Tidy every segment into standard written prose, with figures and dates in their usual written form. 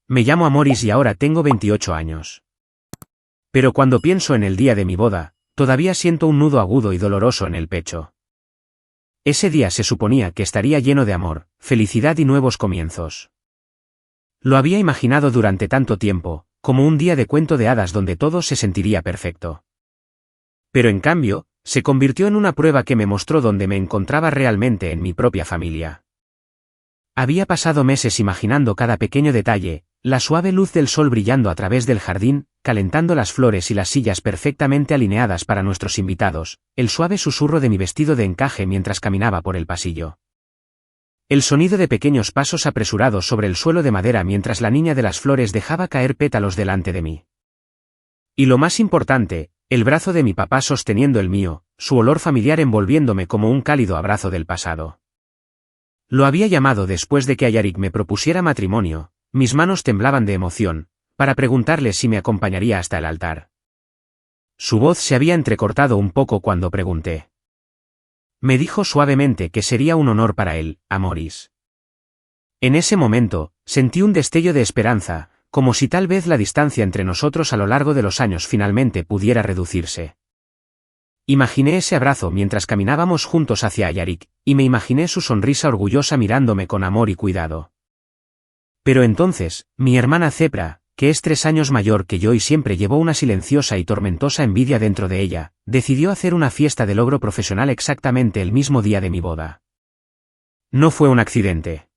Me llamo Amoris y ahora tengo 28 años. Pero cuando pienso en el día de mi boda, todavía siento un nudo agudo y doloroso en el pecho. Ese día se suponía que estaría lleno de amor, felicidad y nuevos comienzos. Lo había imaginado durante tanto tiempo, como un día de cuento de hadas donde todo se sentiría perfecto. Pero en cambio, se convirtió en una prueba que me mostró dónde me encontraba realmente en mi propia familia. Había pasado meses imaginando cada pequeño detalle, la suave luz del sol brillando a través del jardín, calentando las flores y las sillas perfectamente alineadas para nuestros invitados, el suave susurro de mi vestido de encaje mientras caminaba por el pasillo. El sonido de pequeños pasos apresurados sobre el suelo de madera mientras la niña de las flores dejaba caer pétalos delante de mí. Y lo más importante, el brazo de mi papá sosteniendo el mío, su olor familiar envolviéndome como un cálido abrazo del pasado. Lo había llamado después de que Ayarik me propusiera matrimonio, mis manos temblaban de emoción, para preguntarle si me acompañaría hasta el altar. Su voz se había entrecortado un poco cuando pregunté. Me dijo suavemente que sería un honor para él, Amoris. En ese momento, sentí un destello de esperanza, como si tal vez la distancia entre nosotros a lo largo de los años finalmente pudiera reducirse. Imaginé ese abrazo mientras caminábamos juntos hacia Ayarik, y me imaginé su sonrisa orgullosa mirándome con amor y cuidado. Pero entonces, mi hermana Cepra, que es 3 años mayor que yo y siempre llevó una silenciosa y tormentosa envidia dentro de ella, decidió hacer una fiesta de logro profesional exactamente el mismo día de mi boda. No fue un accidente.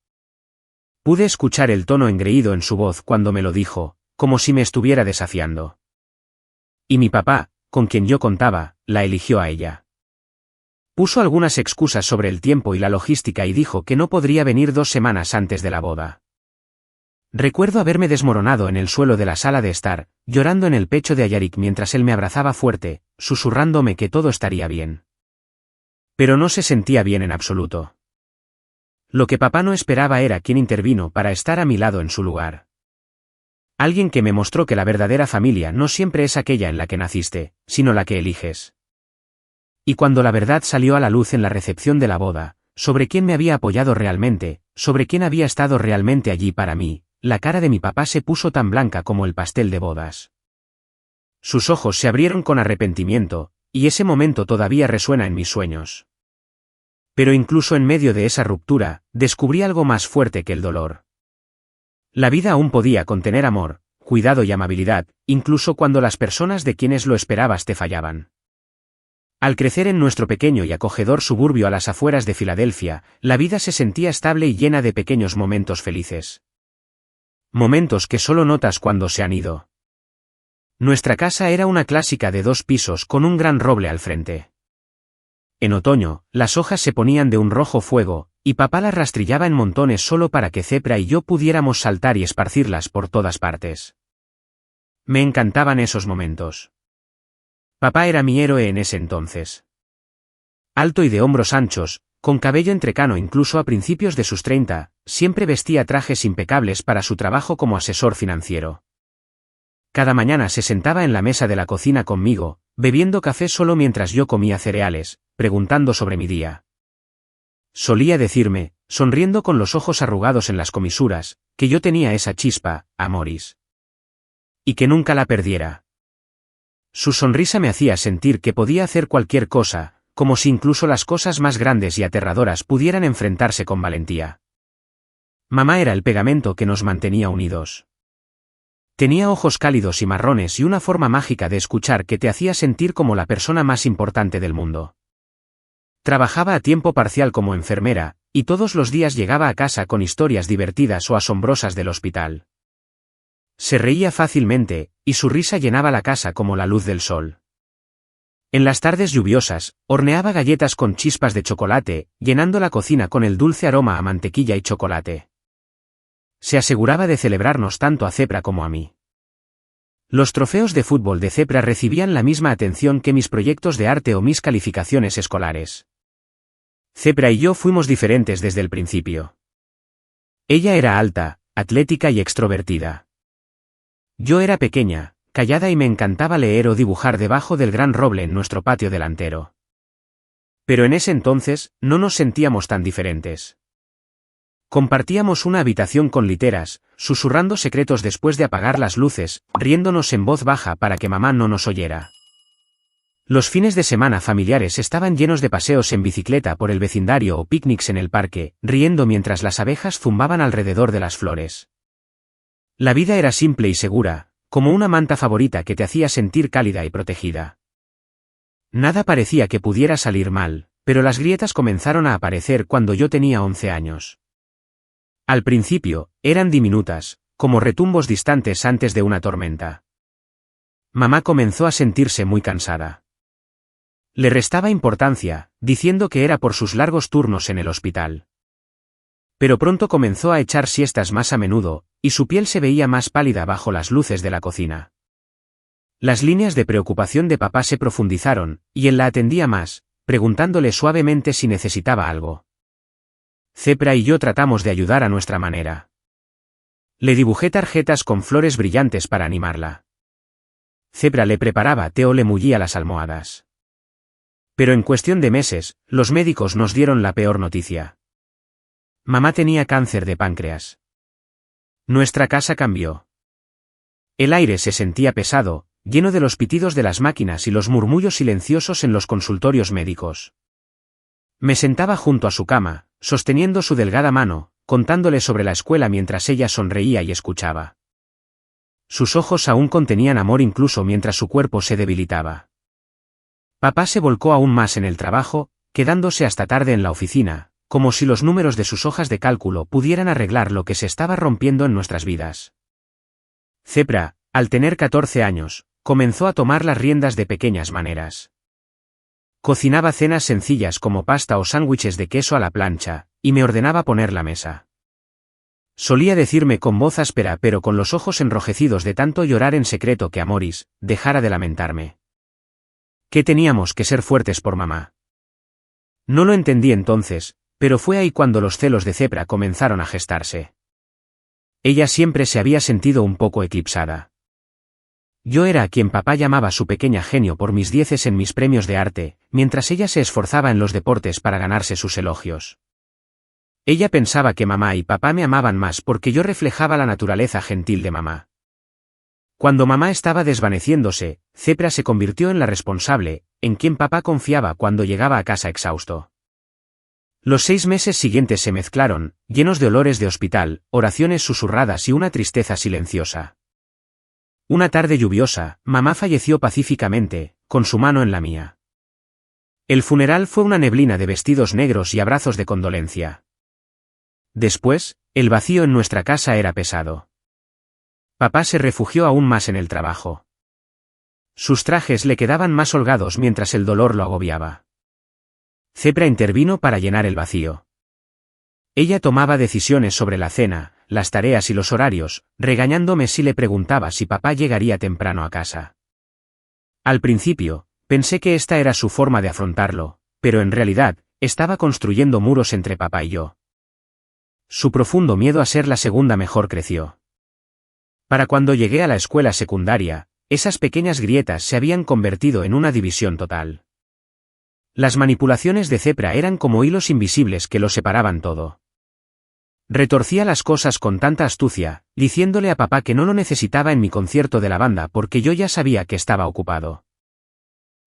Pude escuchar el tono engreído en su voz cuando me lo dijo, como si me estuviera desafiando. Y mi papá, con quien yo contaba, la eligió a ella. Puso algunas excusas sobre el tiempo y la logística y dijo que no podría venir 2 semanas antes de la boda. Recuerdo haberme desmoronado en el suelo de la sala de estar, llorando en el pecho de Ayarik mientras él me abrazaba fuerte, susurrándome que todo estaría bien. Pero no se sentía bien en absoluto. Lo que papá no esperaba era quien intervino para estar a mi lado en su lugar. Alguien que me mostró que la verdadera familia no siempre es aquella en la que naciste, sino la que eliges. Y cuando la verdad salió a la luz en la recepción de la boda, sobre quién me había apoyado realmente, sobre quién había estado realmente allí para mí, la cara de mi papá se puso tan blanca como el pastel de bodas. Sus ojos se abrieron con arrepentimiento, y ese momento todavía resuena en mis sueños. Pero incluso en medio de esa ruptura, descubrí algo más fuerte que el dolor. La vida aún podía contener amor, cuidado y amabilidad, incluso cuando las personas de quienes lo esperabas te fallaban. Al crecer en nuestro pequeño y acogedor suburbio a las afueras de Filadelfia, la vida se sentía estable y llena de pequeños momentos felices. Momentos que solo notas cuando se han ido. Nuestra casa era una clásica de 2 pisos con un gran roble al frente. En otoño, las hojas se ponían de un rojo fuego, y papá las rastrillaba en montones solo para que Cepra y yo pudiéramos saltar y esparcirlas por todas partes. Me encantaban esos momentos. Papá era mi héroe en ese entonces. Alto y de hombros anchos, con cabello entrecano incluso a principios de sus 30, siempre vestía trajes impecables para su trabajo como asesor financiero. Cada mañana se sentaba en la mesa de la cocina conmigo, bebiendo café solo mientras yo comía cereales, preguntando sobre mi día. Solía decirme, sonriendo con los ojos arrugados en las comisuras, que yo tenía esa chispa, Amoris. Y que nunca la perdiera. Su sonrisa me hacía sentir que podía hacer cualquier cosa, como si incluso las cosas más grandes y aterradoras pudieran enfrentarse con valentía. Mamá era el pegamento que nos mantenía unidos. Tenía ojos cálidos y marrones y una forma mágica de escuchar que te hacía sentir como la persona más importante del mundo. Trabajaba a tiempo parcial como enfermera, y todos los días llegaba a casa con historias divertidas o asombrosas del hospital. Se reía fácilmente, y su risa llenaba la casa como la luz del sol. En las tardes lluviosas, horneaba galletas con chispas de chocolate, llenando la cocina con el dulce aroma a mantequilla y chocolate. Se aseguraba de celebrarnos tanto a Cepra como a mí. Los trofeos de fútbol de Cepra recibían la misma atención que mis proyectos de arte o mis calificaciones escolares. Cepra y yo fuimos diferentes desde el principio. Ella era alta, atlética y extrovertida. Yo era pequeña, callada y me encantaba leer o dibujar debajo del gran roble en nuestro patio delantero. Pero en ese entonces, no nos sentíamos tan diferentes. Compartíamos una habitación con literas, susurrando secretos después de apagar las luces, riéndonos en voz baja para que mamá no nos oyera. Los fines de semana familiares estaban llenos de paseos en bicicleta por el vecindario o picnics en el parque, riendo mientras las abejas zumbaban alrededor de las flores. La vida era simple y segura, como una manta favorita que te hacía sentir cálida y protegida. Nada parecía que pudiera salir mal, pero las grietas comenzaron a aparecer cuando yo tenía 11 años. Al principio, eran diminutas, como retumbos distantes antes de una tormenta. Mamá comenzó a sentirse muy cansada. Le restaba importancia, diciendo que era por sus largos turnos en el hospital. Pero pronto comenzó a echar siestas más a menudo, y su piel se veía más pálida bajo las luces de la cocina. Las líneas de preocupación de papá se profundizaron, y él la atendía más, preguntándole suavemente si necesitaba algo. Cepra y yo tratamos de ayudar a nuestra manera. Le dibujé tarjetas con flores brillantes para animarla. Cepra le preparaba té o le mullía las almohadas. Pero en cuestión de meses, los médicos nos dieron la peor noticia. Mamá tenía cáncer de páncreas. Nuestra casa cambió. El aire se sentía pesado, lleno de los pitidos de las máquinas y los murmullos silenciosos en los consultorios médicos. Me sentaba junto a su cama, sosteniendo su delgada mano, contándole sobre la escuela mientras ella sonreía y escuchaba. Sus ojos aún contenían amor incluso mientras su cuerpo se debilitaba. Papá se volcó aún más en el trabajo, quedándose hasta tarde en la oficina, como si los números de sus hojas de cálculo pudieran arreglar lo que se estaba rompiendo en nuestras vidas. Cepra, al tener 14 años, comenzó a tomar las riendas de pequeñas maneras. Cocinaba cenas sencillas como pasta o sándwiches de queso a la plancha, y me ordenaba poner la mesa. Solía decirme con voz áspera pero con los ojos enrojecidos de tanto llorar en secreto que Amoris dejara de lamentarme. Que teníamos que ser fuertes por mamá. No lo entendí entonces, pero fue ahí cuando los celos de Cepra comenzaron a gestarse. Ella siempre se había sentido un poco eclipsada. Yo era a quien papá llamaba su pequeña genio por mis dieces en mis premios de arte, mientras ella se esforzaba en los deportes para ganarse sus elogios. Ella pensaba que mamá y papá me amaban más porque yo reflejaba la naturaleza gentil de mamá. Cuando mamá estaba desvaneciéndose, Cepra se convirtió en la responsable, en quien papá confiaba cuando llegaba a casa exhausto. Los 6 meses siguientes se mezclaron, llenos de olores de hospital, oraciones susurradas y una tristeza silenciosa. Una tarde lluviosa, mamá falleció pacíficamente, con su mano en la mía. El funeral fue una neblina de vestidos negros y abrazos de condolencia. Después, el vacío en nuestra casa era pesado. Papá se refugió aún más en el trabajo. Sus trajes le quedaban más holgados mientras el dolor lo agobiaba. Cepra intervino para llenar el vacío. Ella tomaba decisiones sobre la cena, las tareas y los horarios, regañándome si le preguntaba si papá llegaría temprano a casa. Al principio, pensé que esta era su forma de afrontarlo, pero en realidad, estaba construyendo muros entre papá y yo. Su profundo miedo a ser la segunda mejor creció. Para cuando llegué a la escuela secundaria, esas pequeñas grietas se habían convertido en una división total. Las manipulaciones de Cepra eran como hilos invisibles que lo separaban todo. Retorcía las cosas con tanta astucia, diciéndole a papá que no lo necesitaba en mi concierto de la banda porque yo ya sabía que estaba ocupado.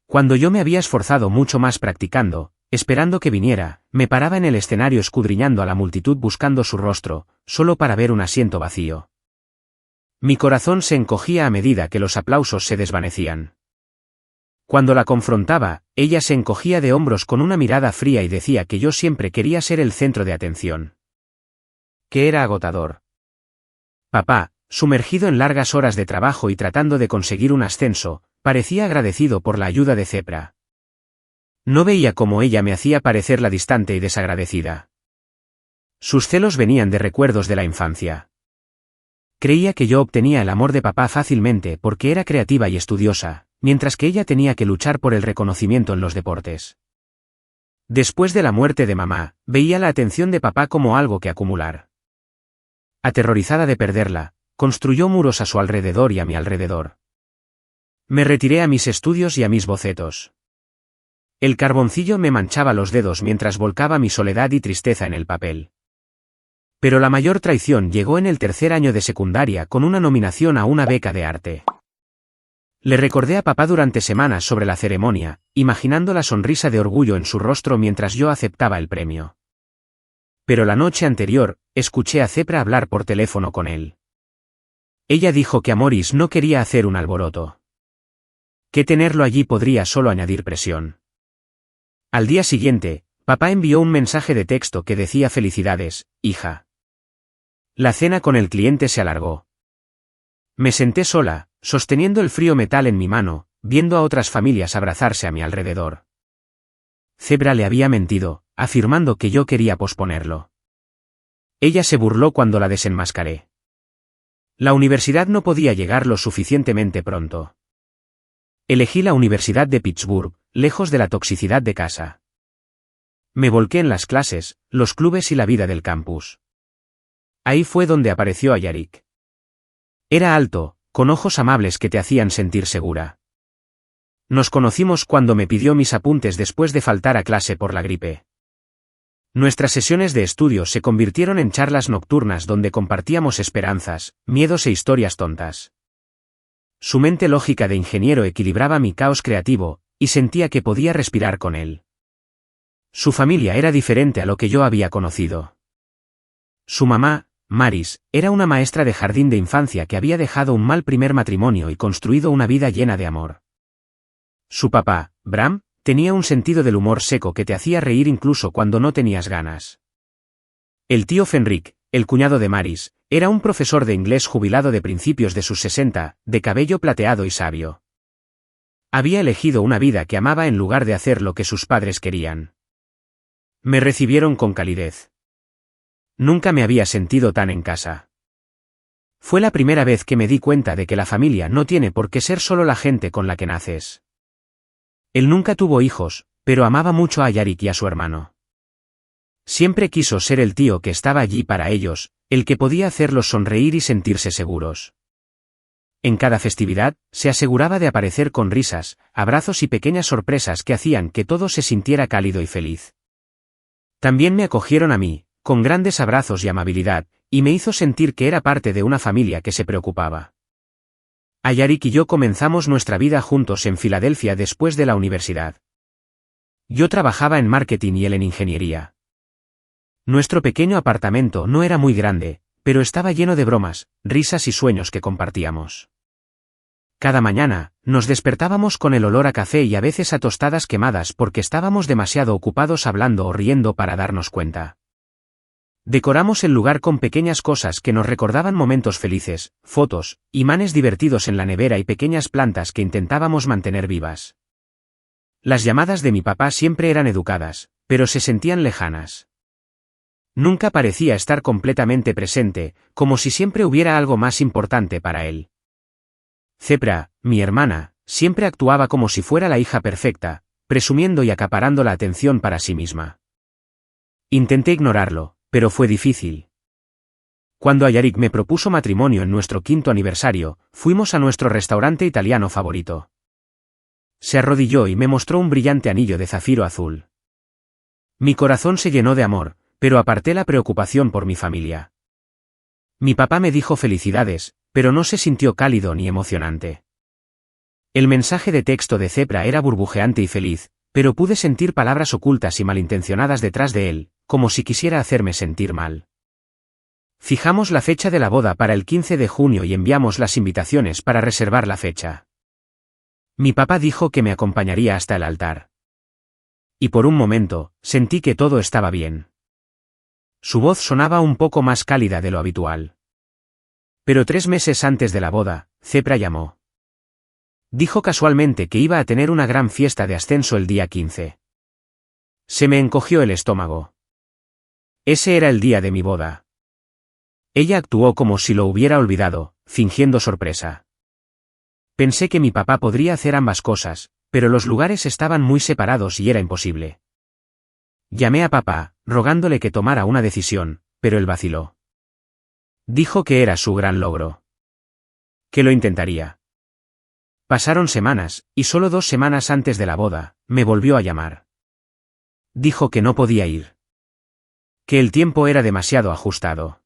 Cuando yo me había esforzado mucho más practicando, esperando que viniera, me paraba en el escenario escudriñando a la multitud buscando su rostro, solo para ver un asiento vacío. Mi corazón se encogía a medida que los aplausos se desvanecían. Cuando la confrontaba, ella se encogía de hombros con una mirada fría y decía que yo siempre quería ser el centro de atención. Que era agotador. Papá, sumergido en largas horas de trabajo y tratando de conseguir un ascenso, parecía agradecido por la ayuda de Cepra. No veía cómo ella me hacía parecerla distante y desagradecida. Sus celos venían de recuerdos de la infancia. Creía que yo obtenía el amor de papá fácilmente porque era creativa y estudiosa, mientras que ella tenía que luchar por el reconocimiento en los deportes. Después de la muerte de mamá, veía la atención de papá como algo que acumular. Aterrorizada de perderla, construyó muros a su alrededor y a mi alrededor. Me retiré a mis estudios y a mis bocetos. El carboncillo me manchaba los dedos mientras volcaba mi soledad y tristeza en el papel. Pero la mayor traición llegó en el tercer año de secundaria con una nominación a una beca de arte. Le recordé a papá durante semanas sobre la ceremonia, imaginando la sonrisa de orgullo en su rostro mientras yo aceptaba el premio. Pero la noche anterior, escuché a Cepra hablar por teléfono con él. Ella dijo que Amoris no quería hacer un alboroto. Que tenerlo allí podría solo añadir presión. Al día siguiente, papá envió un mensaje de texto que decía: felicidades, hija. La cena con el cliente se alargó. Me senté sola, sosteniendo el frío metal en mi mano, viendo a otras familias abrazarse a mi alrededor. Zebra le había mentido, afirmando que yo quería posponerlo. Ella se burló cuando la desenmascaré. La universidad no podía llegar lo suficientemente pronto. Elegí la Universidad de Pittsburgh, lejos de la toxicidad de casa. Me volqué en las clases, los clubes y la vida del campus. Ahí fue donde apareció Ayarik. Era alto, con ojos amables que te hacían sentir segura. Nos conocimos cuando me pidió mis apuntes después de faltar a clase por la gripe. Nuestras sesiones de estudio se convirtieron en charlas nocturnas donde compartíamos esperanzas, miedos e historias tontas. Su mente lógica de ingeniero equilibraba mi caos creativo, y sentía que podía respirar con él. Su familia era diferente a lo que yo había conocido. Su mamá, Maris, era una maestra de jardín de infancia que había dejado un mal primer matrimonio y construido una vida llena de amor. Su papá, Bram, tenía un sentido del humor seco que te hacía reír incluso cuando no tenías ganas. El tío Fenric, el cuñado de Maris, era un profesor de inglés jubilado de principios de sus 60, de cabello plateado y sabio. Había elegido una vida que amaba en lugar de hacer lo que sus padres querían. Me recibieron con calidez. Nunca me había sentido tan en casa. Fue la primera vez que me di cuenta de que la familia no tiene por qué ser solo la gente con la que naces. Él nunca tuvo hijos, pero amaba mucho a Ayarik y a su hermano. Siempre quiso ser el tío que estaba allí para ellos, el que podía hacerlos sonreír y sentirse seguros. En cada festividad, se aseguraba de aparecer con risas, abrazos y pequeñas sorpresas que hacían que todo se sintiera cálido y feliz. También me acogieron a mí, con grandes abrazos y amabilidad, y me hizo sentir que era parte de una familia que se preocupaba. Ayarik y yo comenzamos nuestra vida juntos en Filadelfia después de la universidad. Yo trabajaba en marketing y él en ingeniería. Nuestro pequeño apartamento no era muy grande, pero estaba lleno de bromas, risas y sueños que compartíamos. Cada mañana, nos despertábamos con el olor a café y a veces a tostadas quemadas porque estábamos demasiado ocupados hablando o riendo para darnos cuenta. Decoramos el lugar con pequeñas cosas que nos recordaban momentos felices, fotos, imanes divertidos en la nevera y pequeñas plantas que intentábamos mantener vivas. Las llamadas de mi papá siempre eran educadas, pero se sentían lejanas. Nunca parecía estar completamente presente, como si siempre hubiera algo más importante para él. Cepra, mi hermana, siempre actuaba como si fuera la hija perfecta, presumiendo y acaparando la atención para sí misma. Intenté ignorarlo, pero fue difícil. Cuando Ayarik me propuso matrimonio en nuestro 5º aniversario, fuimos a nuestro restaurante italiano favorito. Se arrodilló y me mostró un brillante anillo de zafiro azul. Mi corazón se llenó de amor, pero aparté la preocupación por mi familia. Mi papá me dijo felicidades, pero no se sintió cálido ni emocionante. El mensaje de texto de Cepra era burbujeante y feliz, pero pude sentir palabras ocultas y malintencionadas detrás de él, como si quisiera hacerme sentir mal. Fijamos la fecha de la boda para el 15 de junio y enviamos las invitaciones para reservar la fecha. Mi papá dijo que me acompañaría hasta el altar. Y por un momento, sentí que todo estaba bien. Su voz sonaba un poco más cálida de lo habitual. Pero 3 meses antes de la boda, Cepra llamó. Dijo casualmente que iba a tener una gran fiesta de ascenso el día 15. Se me encogió el estómago. Ese era el día de mi boda. Ella actuó como si lo hubiera olvidado, fingiendo sorpresa. Pensé que mi papá podría hacer ambas cosas, pero los lugares estaban muy separados y era imposible. Llamé a papá, rogándole que tomara una decisión, pero él vaciló. Dijo que era su gran logro. Que lo intentaría. Pasaron semanas, y solo 2 semanas antes de la boda, me volvió a llamar. Dijo que no podía ir. Que el tiempo era demasiado ajustado.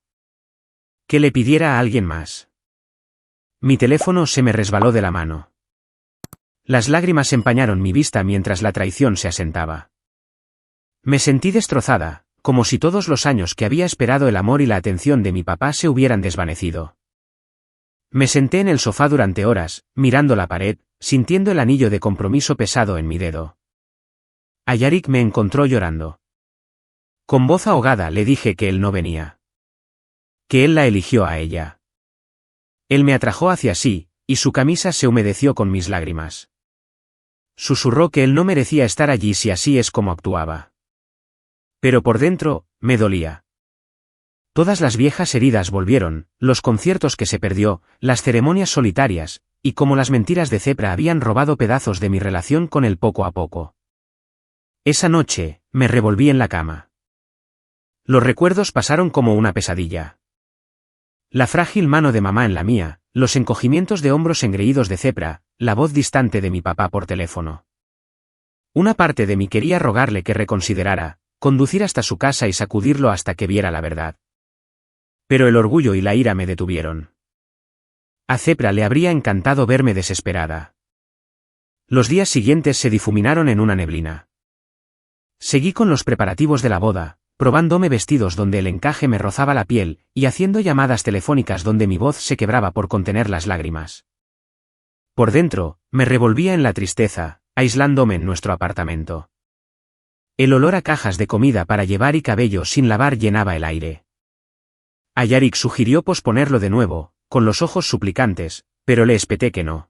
Que le pidiera a alguien más. Mi teléfono se me resbaló de la mano. Las lágrimas empañaron mi vista mientras la traición se asentaba. Me sentí destrozada, como si todos los años que había esperado el amor y la atención de mi papá se hubieran desvanecido. Me senté en el sofá durante horas, mirando la pared, sintiendo el anillo de compromiso pesado en mi dedo. Ayarik me encontró llorando. Con voz ahogada le dije que él no venía. Que él la eligió a ella. Él me atrajo hacia sí, y su camisa se humedeció con mis lágrimas. Susurró que él no merecía estar allí si así es como actuaba. Pero por dentro, me dolía. Todas las viejas heridas volvieron, los conciertos que se perdió, las ceremonias solitarias, y como las mentiras de Cepra habían robado pedazos de mi relación con él poco a poco. Esa noche, me revolví en la cama. Los recuerdos pasaron como una pesadilla. La frágil mano de mamá en la mía, los encogimientos de hombros engreídos de Cepra, la voz distante de mi papá por teléfono. Una parte de mí quería rogarle que reconsiderara, conducir hasta su casa y sacudirlo hasta que viera la verdad. Pero el orgullo y la ira me detuvieron. A Cepra le habría encantado verme desesperada. Los días siguientes se difuminaron en una neblina. Seguí con los preparativos de la boda, probándome vestidos donde el encaje me rozaba la piel, y haciendo llamadas telefónicas donde mi voz se quebraba por contener las lágrimas. Por dentro, me revolvía en la tristeza, aislándome en nuestro apartamento. El olor a cajas de comida para llevar y cabello sin lavar llenaba el aire. Ayarik sugirió posponerlo de nuevo, con los ojos suplicantes, pero le espeté que no.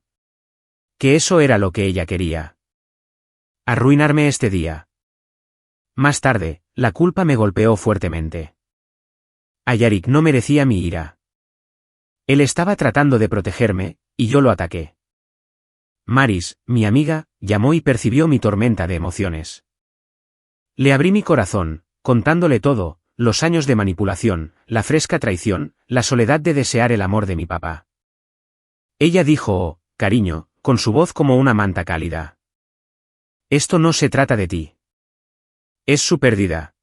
Que eso era lo que ella quería. Arruinarme este día. Más tarde, la culpa me golpeó fuertemente. Ayarik no merecía mi ira. Él estaba tratando de protegerme, y yo lo ataqué. Maris, mi amiga, llamó y percibió mi tormenta de emociones. Le abrí mi corazón, contándole todo, los años de manipulación, la fresca traición, la soledad de desear el amor de mi papá. Ella dijo, oh, cariño, con su voz como una manta cálida. Esto no se trata de ti. Es su pérdida.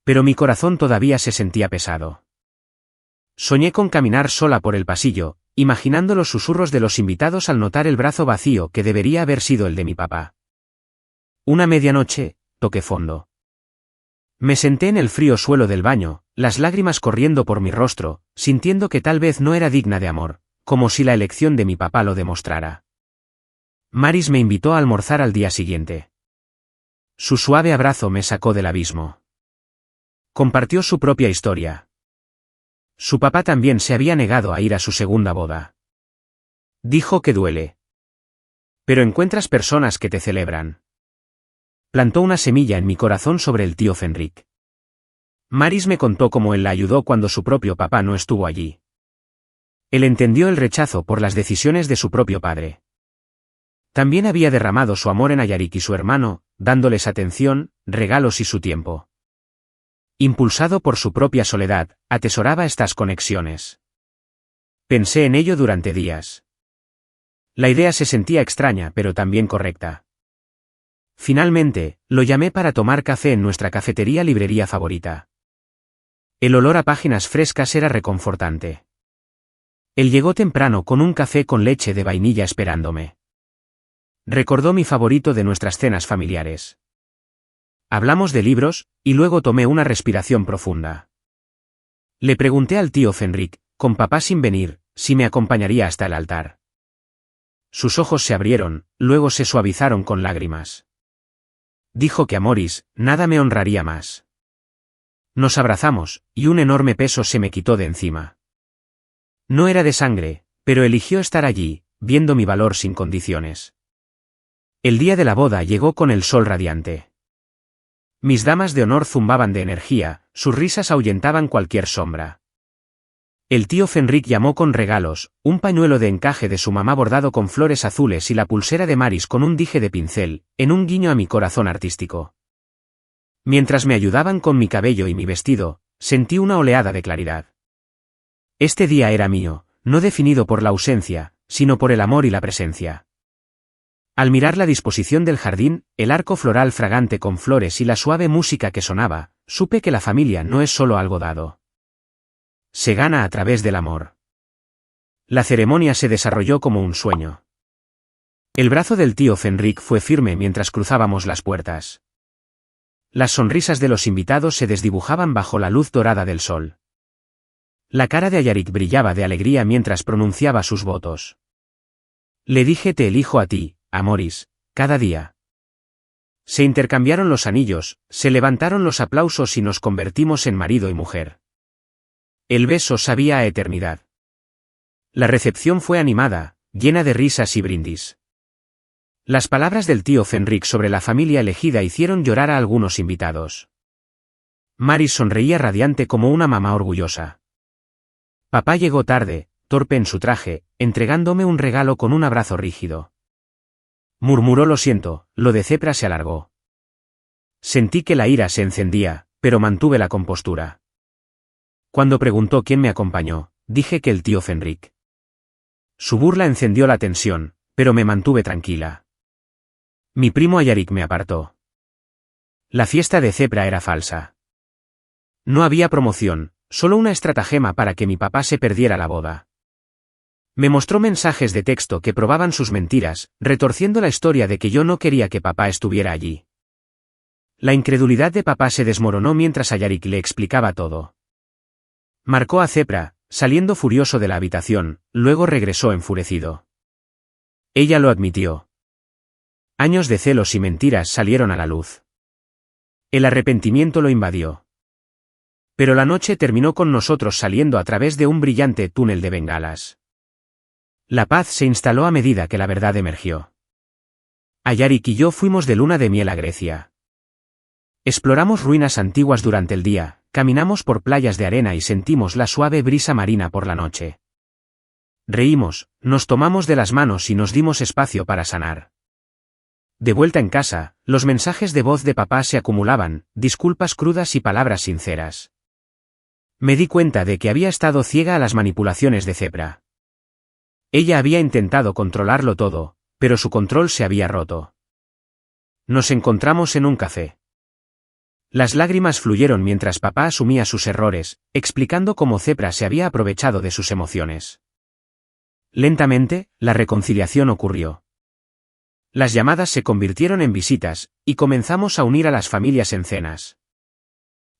Pero mi corazón todavía se sentía pesado. Soñé con caminar sola por el pasillo, imaginando los susurros de los invitados al notar el brazo vacío que debería haber sido el de mi papá. Una medianoche, toqué fondo. Me senté en el frío suelo del baño, las lágrimas corriendo por mi rostro, sintiendo que tal vez no era digna de amor, como si la elección de mi papá lo demostrara. Maris me invitó a almorzar al día siguiente. Su suave abrazo me sacó del abismo. Compartió su propia historia. Su papá también se había negado a ir a su segunda boda. Dijo que duele. Pero encuentras personas que te celebran. Plantó una semilla en mi corazón sobre el tío Fenric. Maris me contó cómo él la ayudó cuando su propio papá no estuvo allí. Él entendió el rechazo por las decisiones de su propio padre. También había derramado su amor en Ayarik y su hermano, dándoles atención, regalos y su tiempo. Impulsado por su propia soledad, atesoraba estas conexiones. Pensé en ello durante días. La idea se sentía extraña pero también correcta. Finalmente, lo llamé para tomar café en nuestra cafetería-librería favorita. El olor a páginas frescas era reconfortante. Él llegó temprano con un café con leche de vainilla esperándome. Recordó mi favorito de nuestras cenas familiares. Hablamos de libros, y luego tomé una respiración profunda. Le pregunté al tío Fenric, con papá sin venir, si me acompañaría hasta el altar. Sus ojos se abrieron, luego se suavizaron con lágrimas. Dijo que a Maurice, nada me honraría más. Nos abrazamos, y un enorme peso se me quitó de encima. No era de sangre, pero eligió estar allí, viendo mi valor sin condiciones. El día de la boda llegó con el sol radiante. Mis damas de honor zumbaban de energía, sus risas ahuyentaban cualquier sombra. El tío Fenric llamó con regalos, un pañuelo de encaje de su mamá bordado con flores azules y la pulsera de Maris con un dije de pincel, en un guiño a mi corazón artístico. Mientras me ayudaban con mi cabello y mi vestido, sentí una oleada de claridad. Este día era mío, no definido por la ausencia, sino por el amor y la presencia. Al mirar la disposición del jardín, el arco floral fragante con flores y la suave música que sonaba, supe que la familia no es solo algo dado. Se gana a través del amor. La ceremonia se desarrolló como un sueño. El brazo del tío Fenric fue firme mientras cruzábamos las puertas. Las sonrisas de los invitados se desdibujaban bajo la luz dorada del sol. La cara de Ayarik brillaba de alegría mientras pronunciaba sus votos. Le dije: te elijo a ti, Amoris, cada día. Se intercambiaron los anillos, se levantaron los aplausos y nos convertimos en marido y mujer. El beso sabía a eternidad. La recepción fue animada, llena de risas y brindis. Las palabras del tío Fenric sobre la familia elegida hicieron llorar a algunos invitados. Maris sonreía radiante como una mamá orgullosa. Papá llegó tarde, torpe en su traje, entregándome un regalo con un abrazo rígido. Murmuró: lo siento. Lo de Cepra se alargó. Sentí que la ira se encendía, pero mantuve la compostura. Cuando preguntó quién me acompañó, dije que el tío Fenric. Su burla encendió la tensión, pero me mantuve tranquila. Mi primo Ayarik me apartó. La fiesta de Cepra era falsa. No había promoción, solo una estratagema para que mi papá se perdiera la boda. Me mostró mensajes de texto que probaban sus mentiras, retorciendo la historia de que yo no quería que papá estuviera allí. La incredulidad de papá se desmoronó mientras Ayarik le explicaba todo. Marcó a Cepra, saliendo furioso de la habitación, luego regresó enfurecido. Ella lo admitió. Años de celos y mentiras salieron a la luz. El arrepentimiento lo invadió. Pero la noche terminó con nosotros saliendo a través de un brillante túnel de bengalas. La paz se instaló a medida que la verdad emergió. Ayarik y yo fuimos de luna de miel a Grecia. Exploramos ruinas antiguas durante el día, caminamos por playas de arena y sentimos la suave brisa marina por la noche. Reímos, nos tomamos de las manos y nos dimos espacio para sanar. De vuelta en casa, los mensajes de voz de papá se acumulaban, disculpas crudas y palabras sinceras. Me di cuenta de que había estado ciega a las manipulaciones de Cepra. Ella había intentado controlarlo todo, pero su control se había roto. Nos encontramos en un café. Las lágrimas fluyeron mientras papá asumía sus errores, explicando cómo Cepra se había aprovechado de sus emociones. Lentamente, la reconciliación ocurrió. Las llamadas se convirtieron en visitas, y comenzamos a unir a las familias en cenas.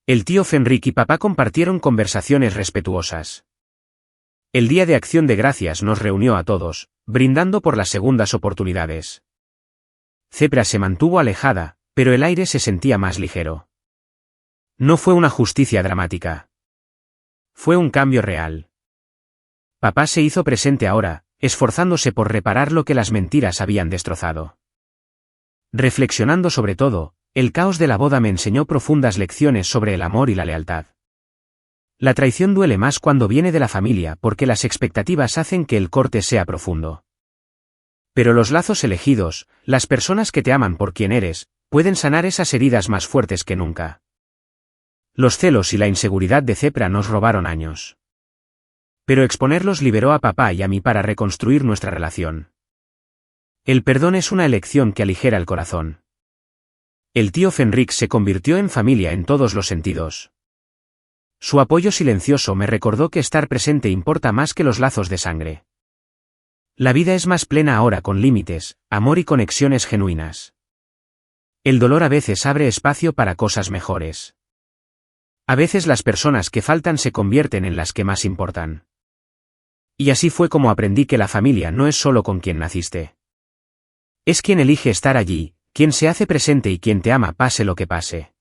El tío Fenric y papá compartieron conversaciones respetuosas. El Día de Acción de Gracias nos reunió a todos, brindando por las segundas oportunidades. Cepra se mantuvo alejada, pero el aire se sentía más ligero. No fue una justicia dramática. Fue un cambio real. Papá se hizo presente ahora, esforzándose por reparar lo que las mentiras habían destrozado. Reflexionando sobre todo, el caos de la boda me enseñó profundas lecciones sobre el amor y la lealtad. La traición duele más cuando viene de la familia porque las expectativas hacen que el corte sea profundo. Pero los lazos elegidos, las personas que te aman por quien eres, pueden sanar esas heridas más fuertes que nunca. Los celos y la inseguridad de Cepra nos robaron años. Pero exponerlos liberó a papá y a mí para reconstruir nuestra relación. El perdón es una elección que aligera el corazón. El tío Fenric se convirtió en familia en todos los sentidos. Su apoyo silencioso me recordó que estar presente importa más que los lazos de sangre. La vida es más plena ahora con límites, amor y conexiones genuinas. El dolor a veces abre espacio para cosas mejores. A veces las personas que faltan se convierten en las que más importan. Y así fue como aprendí que la familia no es solo con quien naciste. Es quien elige estar allí, quien se hace presente y quien te ama pase lo que pase.